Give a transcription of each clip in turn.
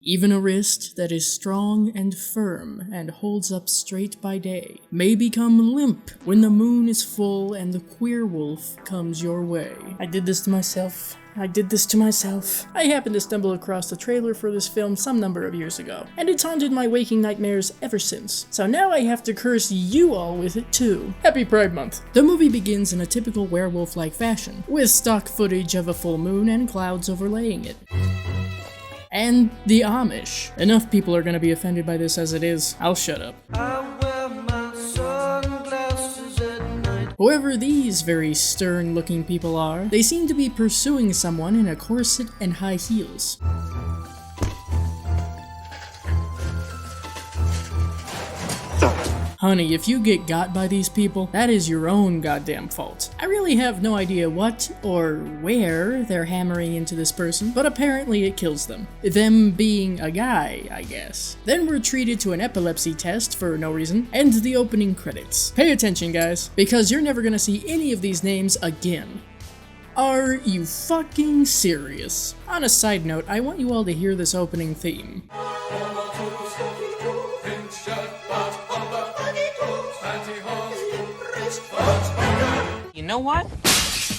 Even a wrist that is strong and firm and holds up straight by day may become limp when the moon is full and the queerwolf comes your way. I did this to myself. I happened to stumble across the trailer for this film some number of years ago, and it's haunted my waking nightmares ever since. So now I have to curse you all with it too. Happy Pride Month! The movie begins in a typical werewolf-like fashion, with stock footage of a full moon and clouds overlaying it. And the Amish. Enough people are gonna be offended by this as it is. I'll shut up. Whoever these very stern-looking people are, they seem to be pursuing someone in a corset and high heels. Honey, if you get got by these people, that is your own goddamn fault. I really have no idea what or where they're hammering into this person, but apparently it kills them. Them being a guy, I guess. Then we're treated to an epilepsy test for no reason, and the opening credits. Pay attention, guys, because you're never gonna see any of these names again. Are you fucking serious? On a side note, I want you all to hear this opening theme. You know what?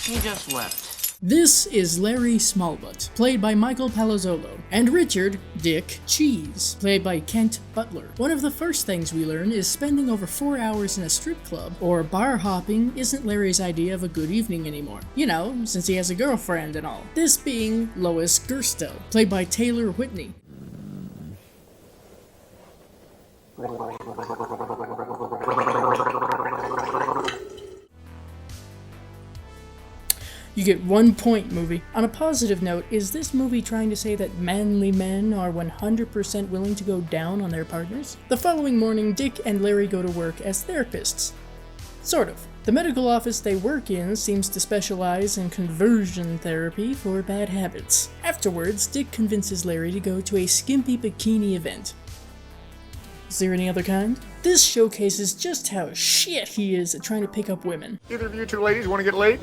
He just left. This is Larry Smallbutt, played by Michael Palazzolo, and Richard Dick Cheese, played by Kent Butler. One of the first things we learn is spending over 4 hours in a strip club or bar hopping isn't Larry's idea of a good evening anymore. You know, since he has a girlfriend and all. This being Lois Gerstel, played by Taylor Whitney. You get 1 point, movie. On a positive note, is this movie trying to say that manly men are 100% willing to go down on their partners? The following morning, Dick and Larry go to work as therapists. Sort of. The medical office they work in seems to specialize in conversion therapy for bad habits. Afterwards, Dick convinces Larry to go to a skimpy bikini event. Is there any other kind? This showcases just how shit he is at trying to pick up women. Either of you two ladies want to get laid?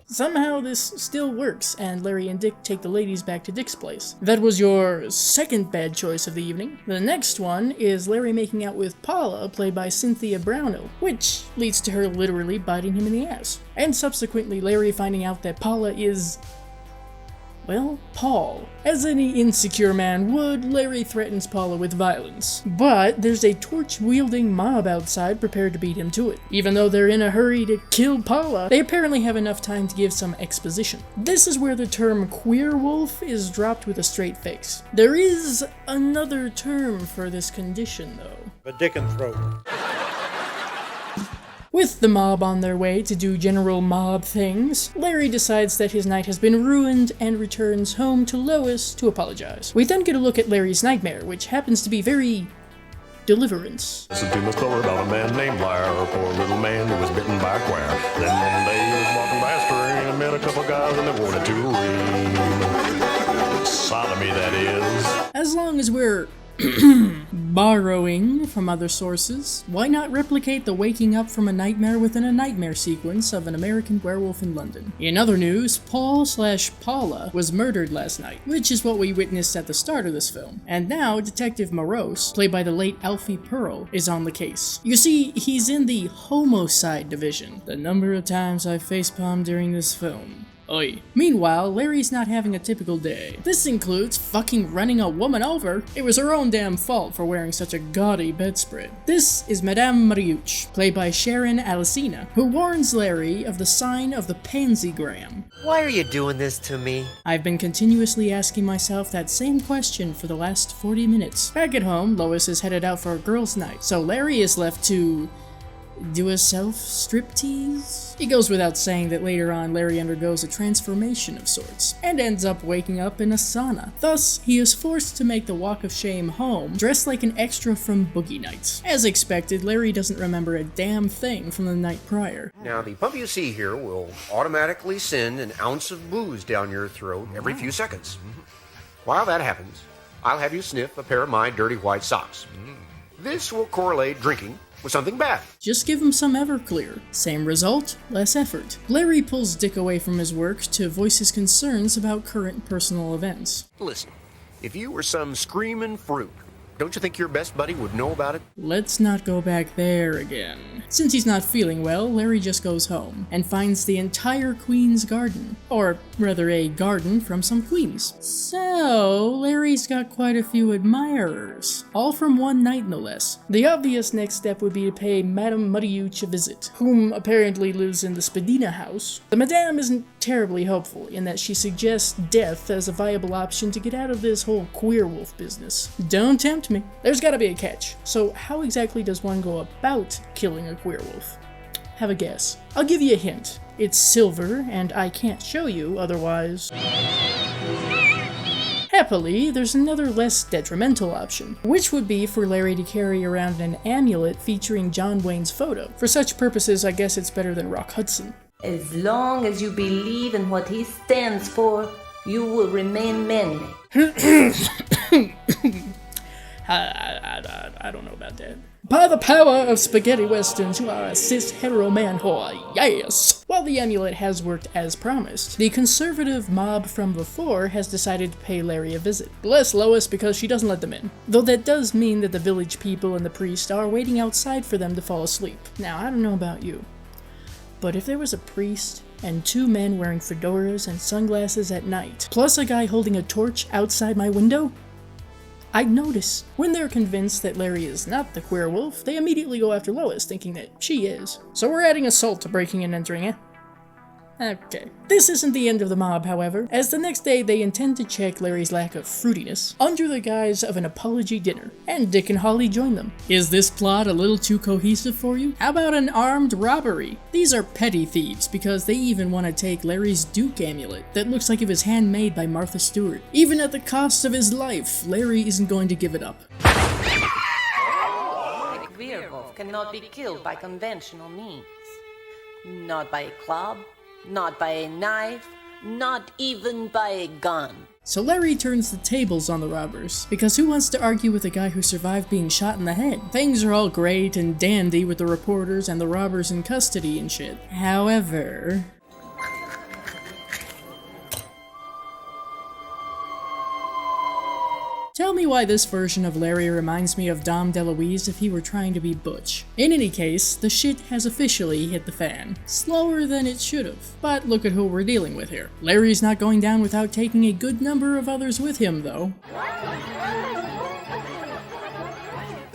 Somehow this still works, and Larry and Dick take the ladies back to Dick's place. That was your second bad choice of the evening. The next one is Larry making out with Paula, played by Cynthia Brownell, which leads to her literally biting him in the ass. And subsequently Larry finding out that Paula is... well, Paul. As any insecure man would, Larry threatens Paula with violence. But there's a torch-wielding mob outside prepared to beat him to it. Even though they're in a hurry to kill Paula, they apparently have enough time to give some exposition. This is where the term queerwolf is dropped with a straight face. There is another term for this condition, though. A dick and throat. With the mob on their way to do general mob things, Larry decides that his night has been ruined and returns home to Lois to apologize. We then get a look at Larry's nightmare, which happens to be very... Deliverance. Listen to my story about a man named Blair, a poor little man who was bitten by a queer. Then one day he was walking by a stream and met a couple guys and they wanted to read. Sodomy, that is. As long as we're borrowing from other sources, why not replicate the waking up from a nightmare within a nightmare sequence of an American werewolf in London? In other news, Paul/Paula was murdered last night, which is what we witnessed at the start of this film. And now, Detective Morose, played by the late Alfie Pearl, is on the case. You see, he's in the homicide division. The number of times I facepalmed during this film. Oi. Meanwhile, Larry's not having a typical day. This includes fucking running a woman over. It was her own damn fault for wearing such a gaudy bedspread. This is Madame Mariucci, played by Sharon Alicina, who warns Larry of the sign of the pansygram. Why are you doing this to me? I've been continuously asking myself that same question for the last 40 minutes. Back at home, Lois is headed out for a girls' night, so Larry is left to... do a self-striptease? It goes without saying that later on Larry undergoes a transformation of sorts, and ends up waking up in a sauna. Thus, he is forced to make the walk of shame home, dressed like an extra from Boogie Nights. As expected, Larry doesn't remember a damn thing from the night prior. Now, the pump you see here will automatically send an ounce of booze down your throat every few seconds. While that happens, I'll have you sniff a pair of my dirty white socks. This will correlate drinking with something bad. Just give him some Everclear. Same result, less effort. Larry pulls Dick away from his work to voice his concerns about current personal events. Listen, If you were some screaming fruit, don't you think your best buddy would know about it? Let's not go back there again. Since he's not feeling well, Larry just goes home and finds the entire Queen's garden. Or rather, a garden from some queens. So, Larry's got quite a few admirers. All from one night, no less. The obvious next step would be to pay Madame Muddyouch a visit, whom apparently lives in the Spadina house. The Madame isn't terribly helpful in that she suggests death as a viable option to get out of this whole Queerwolf business. Don't tempt me. There's gotta be a catch. So how exactly does one go about killing a Queerwolf? Have a guess. I'll give you a hint. It's silver, and I can't show you, otherwise... Happily, there's another less detrimental option, which would be for Larry to carry around an amulet featuring John Wayne's photo. For such purposes, I guess it's better than Rock Hudson. As long as you believe in what he stands for, you will remain manly. I don't know about that. By the power of spaghetti westerns, you are a cis-hetero man whore, yes! While the amulet has worked as promised, the conservative mob from before has decided to pay Larry a visit. Bless Lois because she doesn't let them in. Though that does mean that the village people and the priest are waiting outside for them to fall asleep. Now, I don't know about you, but if there was a priest and two men wearing fedoras and sunglasses at night, plus a guy holding a torch outside my window, I'd notice. When they're convinced that Larry is not the Queerwolf, they immediately go after Lois, thinking that she is. So we're adding assault to breaking and entering, eh? Okay. This isn't the end of the mob, however, as the next day they intend to check Larry's lack of fruitiness under the guise of an apology dinner, and Dick and Holly join them. Is this plot a little too cohesive for you? How about an armed robbery? These are petty thieves because they even want to take Larry's Duke amulet that looks like it was handmade by Martha Stewart. Even at the cost of his life, Larry isn't going to give it up. A werewolf cannot be killed by conventional means. Not by a club, not by a knife, not even by a gun. So Larry turns the tables on the robbers, because who wants to argue with a guy who survived being shot in the head? Things are all great and dandy with the reporters and the robbers in custody and shit. However... Tell me why this version of Larry reminds me of Dom DeLuise if he were trying to be Butch. In any case, the shit has officially hit the fan. Slower than it should have. But look at who we're dealing with here. Larry's not going down without taking a good number of others with him, though.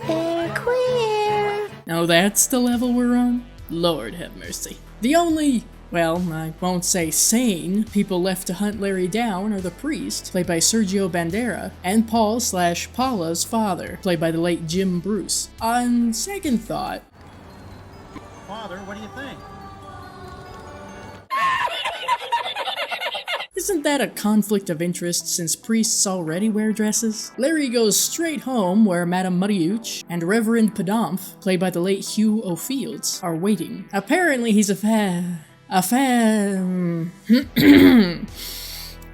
They're queer. Now that's the level we're on? Lord have mercy. The only... well, I won't say sane people left to hunt Larry down are the priest, played by Sergio Bandera, and Paul/Paula's father, played by the late Jim Bruce. On second thought... Father, what do you think? Isn't that a conflict of interest since priests already wear dresses? Larry goes straight home where Madame Muddyouch and Reverend Pedamph, played by the late Hugh O'Fields, are waiting. Apparently he's a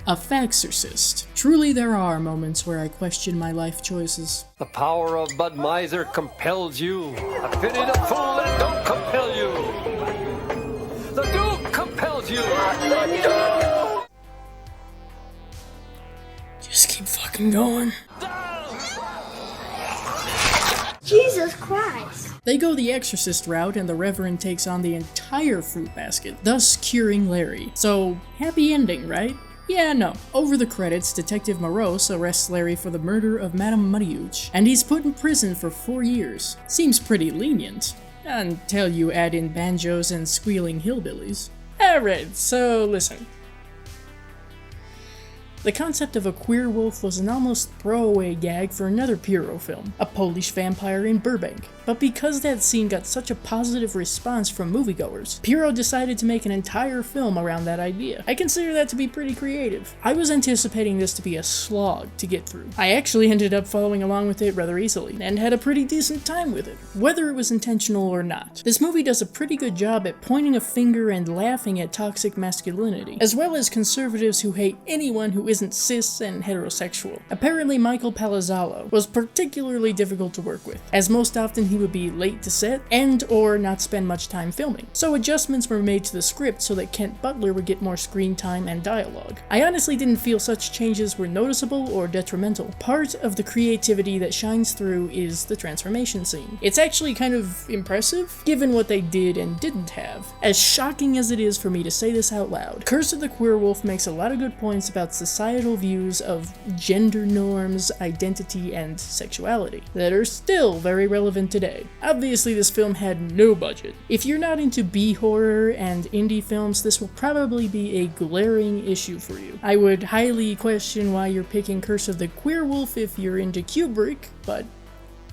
faxorcist. Truly there are moments where I question my life choices. The power of Budmeiser compels you. A pity the fool that don't compel you. The Duke compels you. Just keep fucking going. Jesus Christ. They go the exorcist route and the Reverend takes on the entire fruit basket, thus curing Larry. So, happy ending, right? Yeah, no. Over the credits, Detective Morose arrests Larry for the murder of Madame Muddyouch, and he's put in prison for 4 years. Seems pretty lenient. Until you add in banjos and squealing hillbillies. Alright, so listen. The concept of a Queerwolf was an almost throwaway gag for another Pierrot film, A Polish Vampire in Burbank. But because that scene got such a positive response from moviegoers, Pierrot decided to make an entire film around that idea. I consider that to be pretty creative. I was anticipating this to be a slog to get through. I actually ended up following along with it rather easily, and had a pretty decent time with it, whether it was intentional or not. This movie does a pretty good job at pointing a finger and laughing at toxic masculinity, as well as conservatives who hate anyone who isn't cis and heterosexual. Apparently Michael Palazzolo was particularly difficult to work with, as most often he would be late to set and or not spend much time filming. So adjustments were made to the script so that Kent Butler would get more screen time and dialogue. I honestly didn't feel such changes were noticeable or detrimental. Part of the creativity that shines through is the transformation scene. It's actually kind of impressive, given what they did and didn't have. As shocking as it is for me to say this out loud, Curse of the Queerwolf makes a lot of good points about societal views of gender norms, identity, and sexuality that are still very relevant today. Obviously, this film had no budget. If you're not into B-horror and indie films, this will probably be a glaring issue for you. I would highly question why you're picking Curse of the Queerwolf if you're into Kubrick, but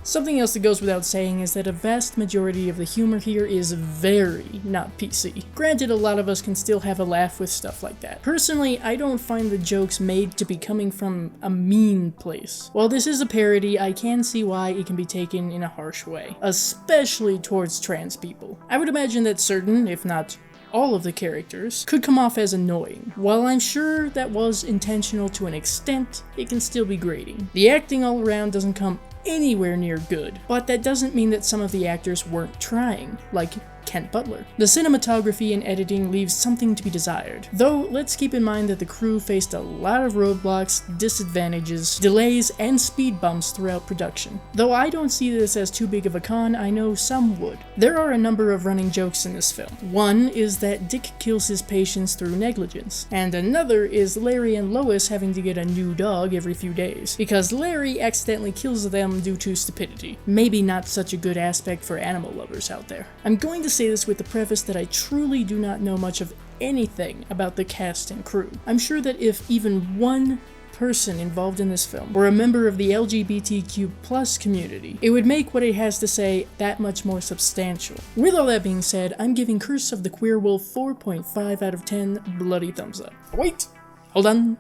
something else that goes without saying is that a vast majority of the humor here is very not PC. Granted, a lot of us can still have a laugh with stuff like that. Personally, I don't find the jokes made to be coming from a mean place. While this is a parody, I can see why it can be taken in a harsh way, especially towards trans people. I would imagine that certain, if not all of the characters, could come off as annoying. While I'm sure that was intentional to an extent, it can still be grating. The acting all around doesn't come anywhere near good, but that doesn't mean that some of the actors weren't trying, like Kent Butler. The cinematography and editing leaves something to be desired, though let's keep in mind that the crew faced a lot of roadblocks, disadvantages, delays, and speed bumps throughout production. Though I don't see this as too big of a con, I know some would. There are a number of running jokes in this film. One is that Dick kills his patients through negligence, and another is Larry and Lois having to get a new dog every few days, because Larry accidentally kills them due to stupidity. Maybe not such a good aspect for animal lovers out there. I'm going to say this with the preface that I truly do not know much of anything about the cast and crew. I'm sure that if even one person involved in this film were a member of the LGBTQ+ community, it would make what it has to say that much more substantial. With all that being said, I'm giving Curse of the Queerwolf 4.5 out of 10 bloody thumbs up. Wait! Hold on.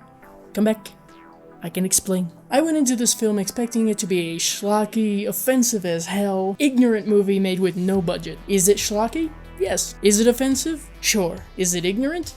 Come back. I can explain. I went into this film expecting it to be a schlocky, offensive as hell, ignorant movie made with no budget. Is it schlocky? Yes. Is it offensive? Sure. Is it ignorant?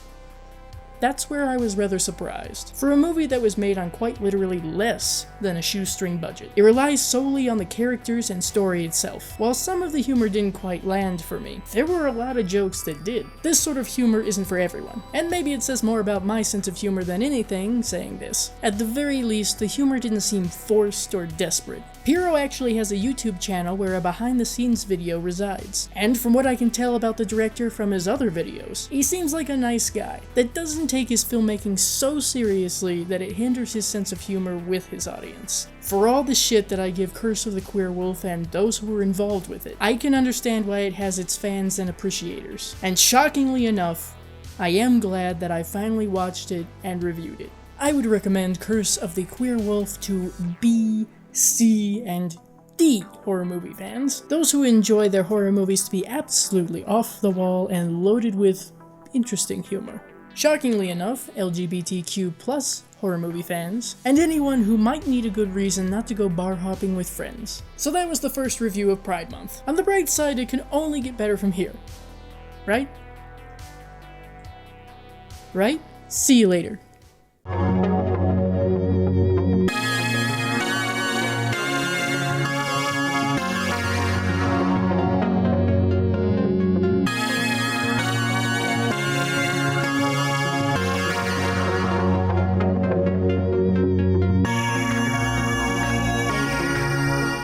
That's where I was rather surprised. For a movie that was made on quite literally less than a shoestring budget, it relies solely on the characters and story itself. While some of the humor didn't quite land for me, there were a lot of jokes that did. This sort of humor isn't for everyone, and maybe it says more about my sense of humor than anything saying this. At the very least, the humor didn't seem forced or desperate. Piro actually has a YouTube channel where a behind-the-scenes video resides, and from what I can tell about the director from his other videos, he seems like a nice guy that doesn't take his filmmaking so seriously that it hinders his sense of humor with his audience. For all the shit that I give Curse of the Queerwolf and those who were involved with it, I can understand why it has its fans and appreciators. And shockingly enough, I am glad that I finally watched it and reviewed it. I would recommend Curse of the Queerwolf to B, C, and D horror movie fans. Those who enjoy their horror movies to be absolutely off the wall and loaded with interesting humor. Shockingly enough, LGBTQ+ horror movie fans, and anyone who might need a good reason not to go bar hopping with friends. So that was the first review of Pride Month. On the bright side, it can only get better from here. Right? Right? See you later.